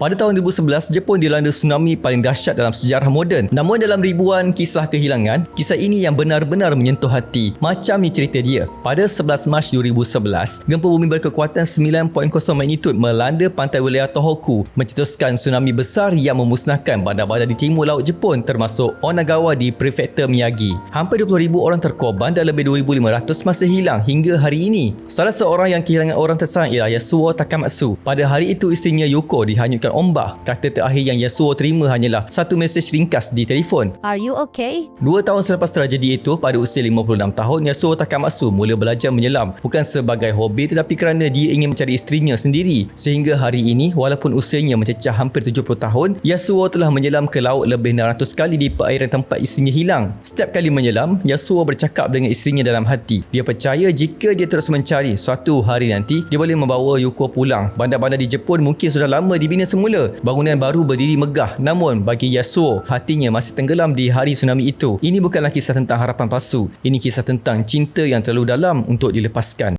Pada tahun 2011, Jepun dilanda tsunami paling dahsyat dalam sejarah moden. Namun dalam ribuan kisah kehilangan, kisah ini yang benar-benar menyentuh hati. Macam ni cerita dia. Pada 11 Mac 2011, gempa bumi berkekuatan 9.0 magnitud melanda pantai wilayah Tohoku, mencetuskan tsunami besar yang memusnahkan bandar-bandar di timur laut Jepun termasuk Onagawa di prefektur Miyagi. Hampir 20,000 orang terkorban dan lebih 2,500 masih hilang hingga hari ini. Salah seorang yang kehilangan orang tersayang ialah Yasuo Takamatsu. Pada hari itu isterinya Yoko dihanyutkan ombak. Kata terakhir yang Yasuo terima hanyalah satu mesej ringkas di telefon. Are you okay? 2 tahun selepas tragedi itu, pada usia 56 tahun, Yasuo Takamatsu mula belajar menyelam. Bukan sebagai hobi tetapi kerana dia ingin mencari isterinya sendiri. Sehingga hari ini, walaupun usianya mencecah hampir 70 tahun, Yasuo telah menyelam ke laut lebih 600 kali di perairan tempat isterinya hilang. Setiap kali menyelam, Yasuo bercakap dengan isterinya dalam hati. Dia percaya jika dia terus mencari, suatu hari nanti dia boleh membawa Yoko pulang. Bandar-bandar di Jepun mungkin sudah lama dibina semula. Bangunan baru berdiri megah. Namun bagi Yasuo, hatinya masih tenggelam di hari tsunami itu. Ini bukanlah kisah tentang harapan palsu. Ini kisah tentang cinta yang terlalu dalam untuk dilepaskan.